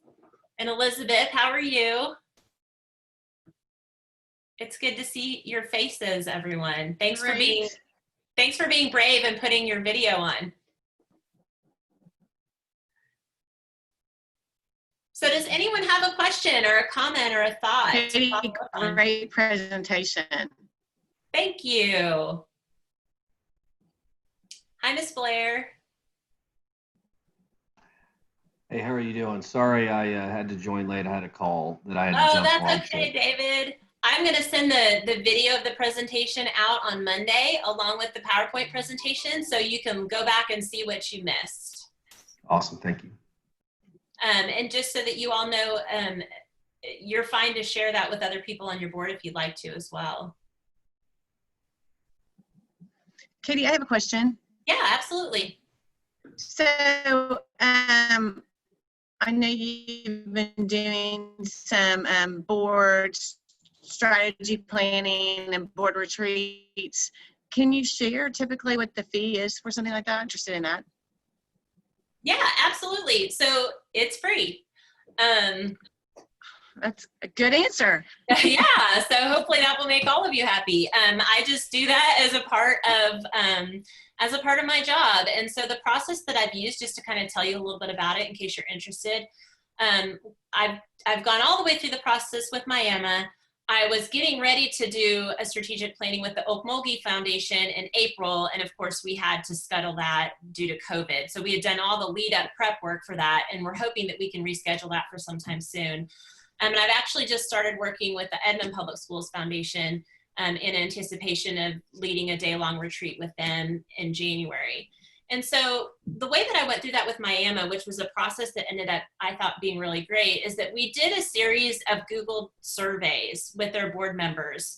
And Elizabeth, how are you? It's good to see your faces, everyone. Thanks for being brave and putting your video on. So does anyone have a question or a comment or a thought? Katy, great presentation. Thank you. Hi, Miss Blair. Hey, how are you doing? Sorry, I had to join late. I had a call that I had to jump on. Oh, that's okay, David. I'm going to send the video of the presentation out on Monday along with the PowerPoint presentation so you can go back and see what you missed. Awesome, thank you. And just so that you all know, you're fine to share that with other people on your board if you'd like to as well. Katy, I have a question. Yeah, absolutely. So I know you've been doing some board strategy planning and board retreats. Can you share typically what the fee is for something like that? I'm interested in that. Yeah, absolutely. So it's free. That's a good answer. Yeah, so hopefully that will make all of you happy. I just do that as a part of my job. And so the process that I've used, just to kind of tell you a little bit about it in case you're interested, I've gone all the way through the process with my Emma. I was getting ready to do a strategic planning with the Okmulgee Foundation in April, and of course we had to scuttle that due to COVID. So we had done all the lead up prep work for that, and we're hoping that we can reschedule that for sometime soon. And I've actually just started working with the Edmond Public Schools Foundation in anticipation of leading a day-long retreat with them in January. And so the way that I went through that with my Emma, which was a process that ended up, I thought, being really great, is that we did a series of Google surveys with their board members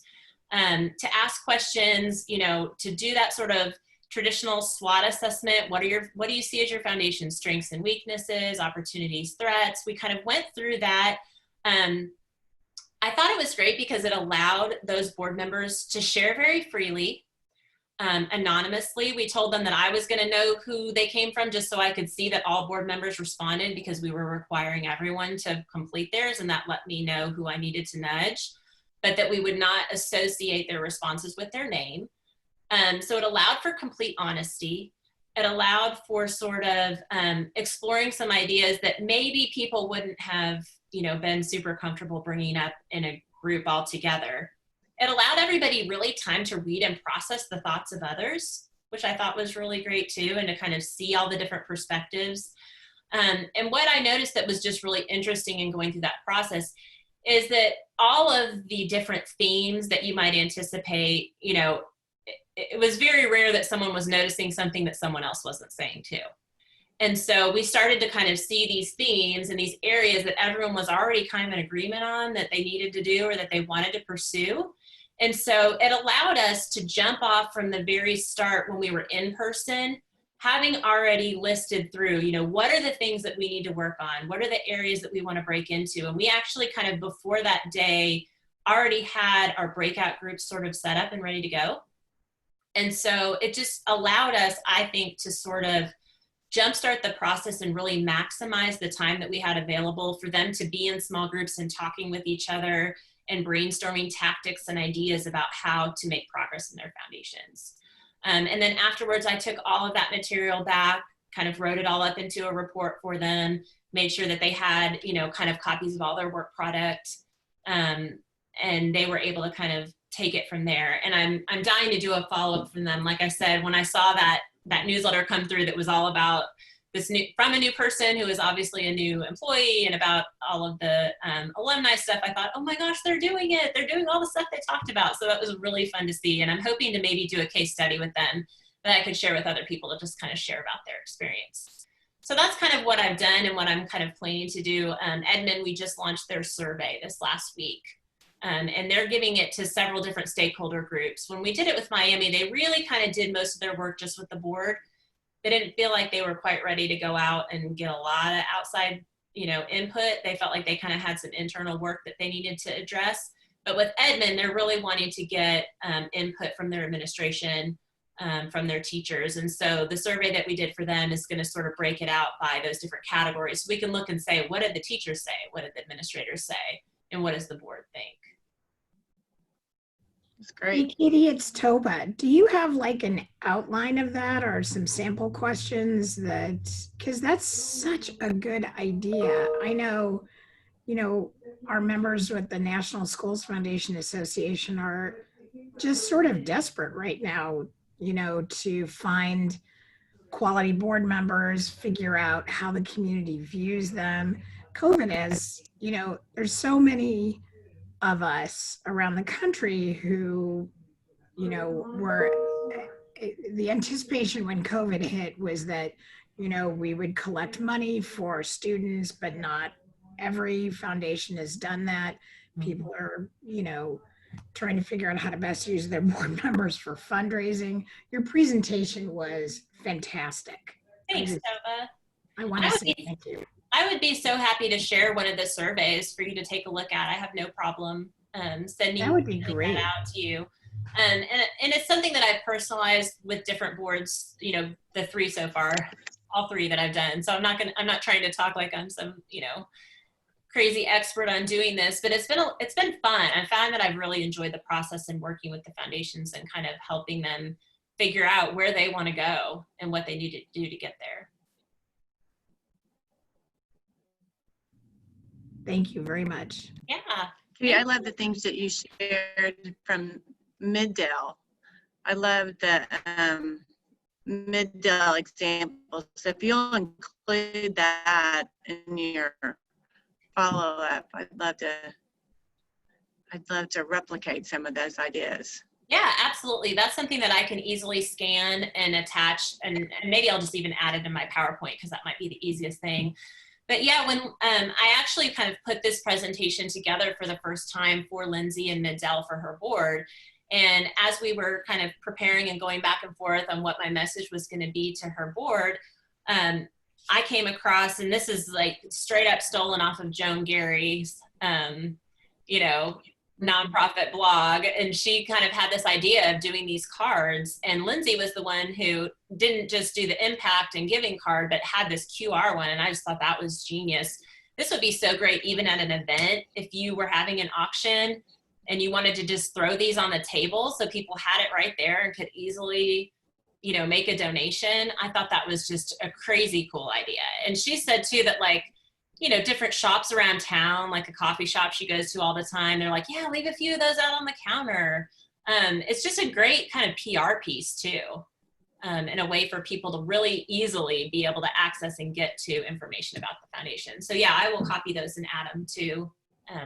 to ask questions, you know, to do that sort of traditional SWOT assessment. What do you see as your foundation strengths and weaknesses, opportunities, threats? We kind of went through that. I thought it was great because it allowed those board members to share very freely. Anonymously. We told them that I was going to know who they came from just so I could see that all board members responded, because we were requiring everyone to complete theirs, and that let me know who I needed to nudge, but that we would not associate their responses with their name. So it allowed for complete honesty. It allowed for sort of exploring some ideas that maybe people wouldn't have, you know, been super comfortable bringing up in a group altogether. It allowed everybody really time to read and process the thoughts of others, which I thought was really great too, and to kind of see all the different perspectives. And what I noticed that was just really interesting in going through that process is that all of the different themes that you might anticipate, you know, it was very rare that someone was noticing something that someone else wasn't saying too. And so we started to kind of see these themes and these areas that everyone was already kind of in agreement on that they needed to do or that they wanted to pursue. And so it allowed us to jump off from the very start when we were in person, having already listed through, you know, what are the things that we need to work on? What are the areas that we want to break into? And we actually kind of before that day already had our breakout groups sort of set up and ready to go. And so it just allowed us, I think, to sort of jumpstart the process and really maximize the time that we had available for them to be in small groups and talking with each other and brainstorming tactics and ideas about how to make progress in their foundations. And then afterwards, I took all of that material back, kind of wrote it all up into a report for them, made sure that they had, you know, kind of copies of all their work product, and they were able to kind of take it from there. And I'm dying to do a follow-up from them. Like I said, when I saw that newsletter come through that was all about this from a new person who is obviously a new employee and about all of the alumni stuff, I thought, oh my gosh, they're doing it. They're doing all the stuff they talked about. So that was really fun to see. And I'm hoping to maybe do a case study with them that I could share with other people to just kind of share about their experience. So that's kind of what I've done and what I'm kind of planning to do. Edmond, we just launched their survey this last week. And they're giving it to several different stakeholder groups. When we did it with Miami, they really kind of did most of their work just with the board. They didn't feel like they were quite ready to go out and get a lot of outside, you know, input. They felt like they kind of had some internal work that they needed to address. But with Edmond, they're really wanting to get input from their administration, from their teachers. And so the survey that we did for them is going to sort of break it out by those different categories. So we can look and say, what did the teachers say? What did the administrators say? And what does the board think? That's great. Hey, Katie, it's Toba. Do you have like an outline of that or some sample questions because that's such a good idea. I know, you know, our members with the National Schools Foundation Association are just sort of desperate right now, you know, to find quality board members, figure out how the community views them. COVID has, you know, there's so many of us around the country who, you know, were the anticipation when COVID hit was that, you know, we would collect money for students, but not every foundation has done that. People are, you know, trying to figure out how to best use their board members for fundraising. Your presentation was fantastic. Thanks, Tova. I want to say thank you. I would be so happy to share one of the surveys for you to take a look at. I have no problem sending That would be great. that out to you. And it's something that I've personalized with different boards, you know, the 3 so far, all 3 that I've done. So I'm not trying to talk like I'm some, you know, crazy expert on doing this, but it's been fun. I found that I've really enjoyed the process and working with the foundations and kind of helping them figure out where they want to go and what they need to do to get there. Thank you very much. Yeah. Katie, I love the things that you shared from Middale. I love the Middale example. So if you'll include that in your follow-up, I'd love to replicate some of those ideas. Yeah, absolutely. That's something that I can easily scan and attach, and maybe I'll just even add it in my PowerPoint because that might be the easiest thing. But yeah, when I actually kind of put this presentation together for the first time for Lindsay and Middale for her board, and as we were kind of preparing and going back and forth on what my message was going to be to her board, I came across, and this is like straight up stolen off of Joan Gary's, you know, nonprofit blog, and she kind of had this idea of doing these cards, and Lindsay was the one who didn't just do the impact and giving card but had this QR one, and I just thought that was genius. This would be so great even at an event if you were having an auction and you wanted to just throw these on the table so people had it right there and could easily, you know, make a donation. I thought that was just a crazy cool idea. And she said too that, like, you know, different shops around town, like a coffee shop she goes to all the time, they're like, yeah, leave a few of those out on the counter. It's just a great kind of PR piece too, and a way for people to really easily be able to access and get to information about the foundation. So yeah, I will copy those and add them to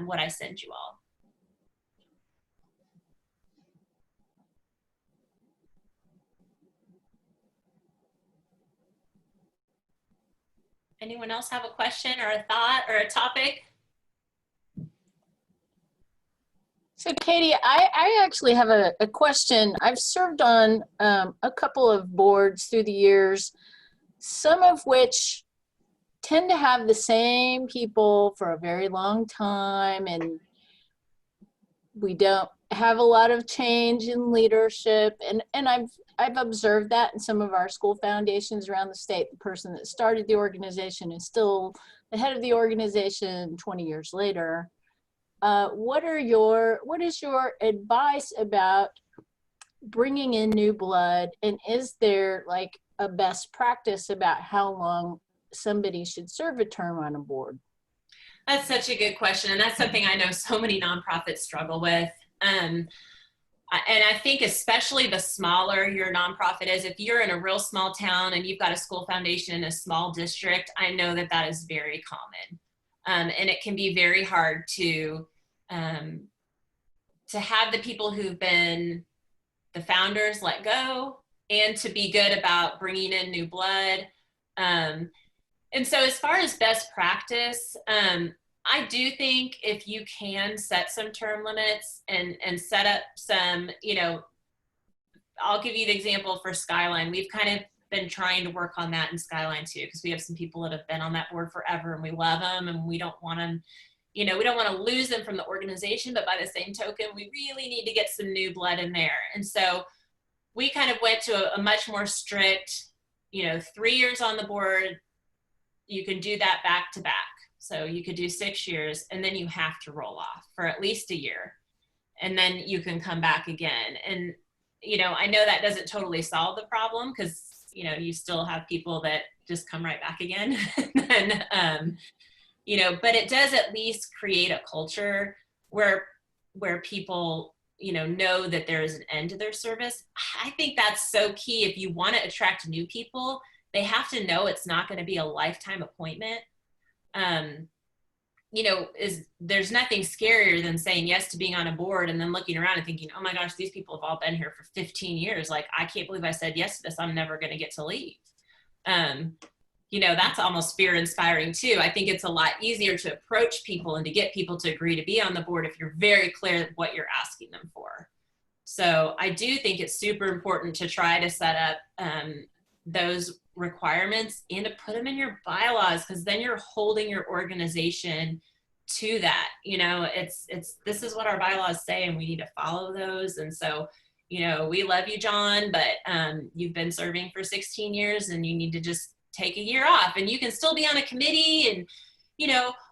what I send you all. Anyone else have a question or a thought or a topic? So Katie, I actually have a question. I've served on a couple of boards through the years, some of which tend to have the same people for a very long time, and we don't have a lot of change in leadership. And I've observed that in some of our school foundations around the state. The person that started the organization is still the head of the organization 20 years later. What is your advice about bringing in new blood? And is there like a best practice about how long somebody should serve a term on a board? That's such a good question. And that's something I know so many nonprofits struggle with. And I think especially the smaller your nonprofit is, if you're in a real small town and you've got a school foundation in a small district, I know that that is very common. And it can be very hard to have the people who've been the founders let go and to be good about bringing in new blood. And so as far as best practice, I do think if you can set some term limits and set up some, I'll give you the example for Skyline. We've kind of been trying to work on that in Skyline too, because we have some people that have been on that board forever and we love them and we don't want them, we don't want to lose them from the organization, but by the same token, we really need to get some new blood in there. And so we kind of went to a much more strict, 3 years on the board. You can do that back to back. So you could do 6 years and then you have to roll off for at least a year. And then you can come back again. And, I know that doesn't totally solve the problem because, you still have people that just come right back again. And, but it does at least create a culture where people, know that there is an end to their service. I think that's so key. If you want to attract new people, they have to know it's not going to be a lifetime appointment. There's nothing scarier than saying yes to being on a board and then looking around and thinking, oh my gosh, these people have all been here for 15 years. Like, I can't believe I said yes to this. I'm never going to get to leave. That's almost fear inspiring too. I think it's a lot easier to approach people and to get people to agree to be on the board if you're very clear what you're asking them for. So I do think it's super important to try to set up those requirements and to put them in your bylaws, because then you're holding your organization to that. This is what our bylaws say and we need to follow those. And so, we love you, John, but you've been serving for 16 years and you need to just take a year off, and you can still be on a committee. And,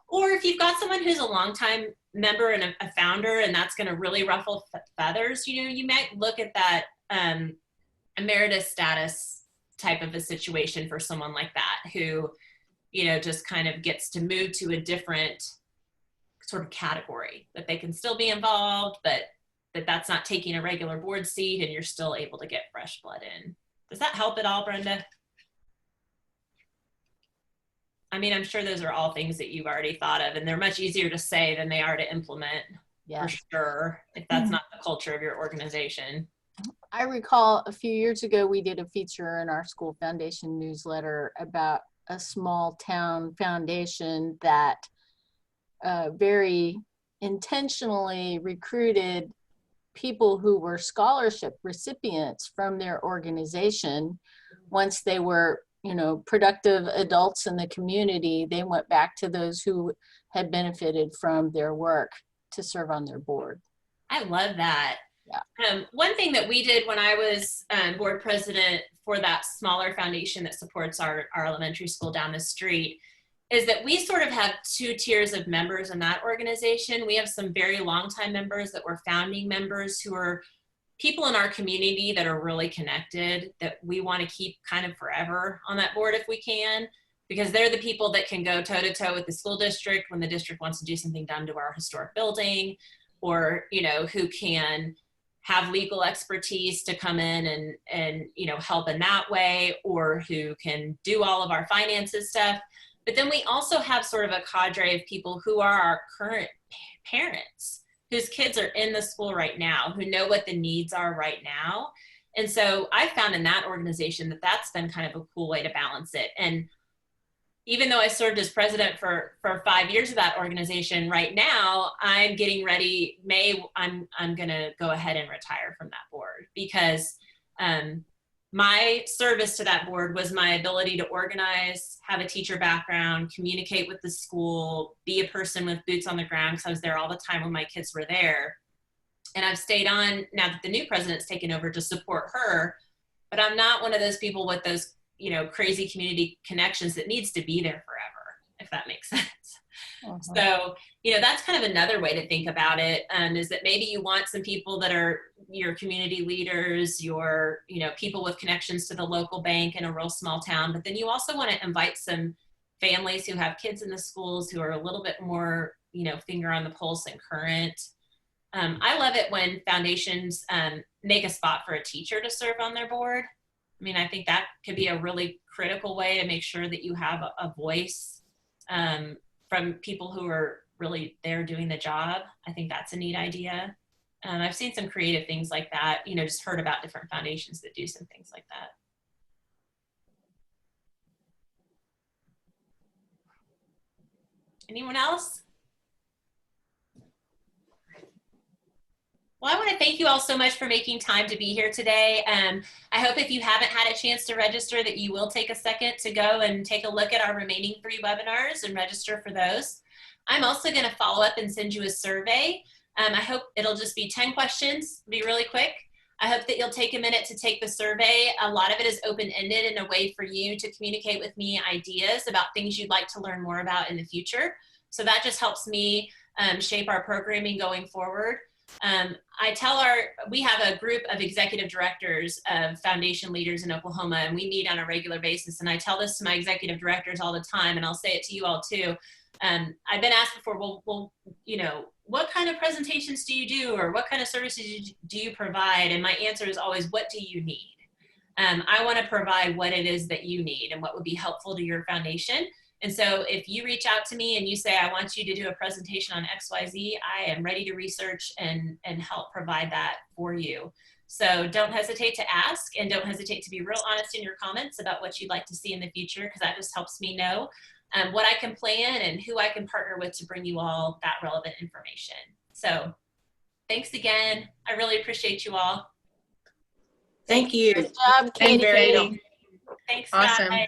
or if you've got someone who's a longtime member and a founder, and that's going to really ruffle feathers, you might look at that emeritus status type of a situation for someone like that who, just kind of gets to move to a different sort of category, that they can still be involved, but that's not taking a regular board seat and you're still able to get fresh blood in. Does that help at all, Brenda? I mean, I'm sure those are all things that you've already thought of, and they're much easier to say than they are to implement, for sure, if that's not the culture of your organization. I recall a few years ago, we did a feature in our school foundation newsletter about a small town foundation that very intentionally recruited people who were scholarship recipients from their organization. Once they were, productive adults in the community, they went back to those who had benefited from their work to serve on their board. I love that. Yeah. One thing that we did when I was board president for that smaller foundation that supports our elementary school down the street is that we sort of have 2 tiers of members in that organization. We have some very longtime members that were founding members who are people in our community that are really connected, that we want to keep kind of forever on that board if we can, because they're the people that can go toe to toe with the school district when the district wants to do something done to our historic building, or, who can have legal expertise to come in and help in that way, or who can do all of our finances stuff. But then we also have sort of a cadre of people who are our current parents, whose kids are in the school right now, who know what the needs are right now. And so I found in that organization that that's been kind of a cool way to balance it. And even though I served as president for 5 years of that organization, right now I'm getting ready. I'm going to go ahead and retire from that board because my service to that board was my ability to organize, have a teacher background, communicate with the school, be a person with boots on the ground because I was there all the time when my kids were there. And I've stayed on now that the new president's taken over to support her, but I'm not one of those people with those, you know, crazy community connections that needs to be there forever, if that makes sense. So, you know, that's kind of another way to think about it, is that maybe you want some people that are your community leaders, your, you know, people with connections to the local bank in a real small town, but then you also want to invite some families who have kids in the schools who are a little bit more, you know, finger on the pulse and current. I love it when foundations make a spot for a teacher to serve on their board. I mean, I think that could be a really critical way to make sure that you have a voice from people who are really there doing the job. I think that's a neat idea. I've seen some creative things like that, you know, just heard about different foundations that do some things like that. Anyone else? Well, I want to thank you all so much for making time to be here today. I hope if you haven't had a chance to register that you will take a second to go and take a look at our remaining 3 webinars and register for those. I'm also going to follow up and send you a survey. I hope it'll just be 10 questions, be really quick. I hope that you'll take a minute to take the survey. A lot of it is open-ended in a way for you to communicate with me ideas about things you'd like to learn more about in the future. So that just helps me shape our programming going forward. We have a group of executive directors of foundation leaders in Oklahoma, and we meet on a regular basis. And I tell this to my executive directors all the time, and I'll say it to you all too. I've been asked before, well, you know, what kind of presentations do you do, or what kind of services do you provide? And my answer is always, what do you need? I want to provide what it is that you need and what would be helpful to your foundation. And so if you reach out to me and you say, I want you to do a presentation on XYZ, I am ready to research and help provide that for you. So don't hesitate to ask, and don't hesitate to be real honest in your comments about what you'd like to see in the future, because that just helps me know what I can plan and who I can partner with to bring you all that relevant information. So thanks again. I really appreciate you all. Thank you. Good job, Katie. Thanks, Awesome. guys.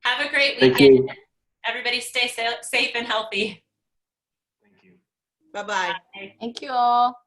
Have a great Thank weekend. you. Everybody stay safe and healthy. Thank you. Bye-bye. Bye. Thank you all.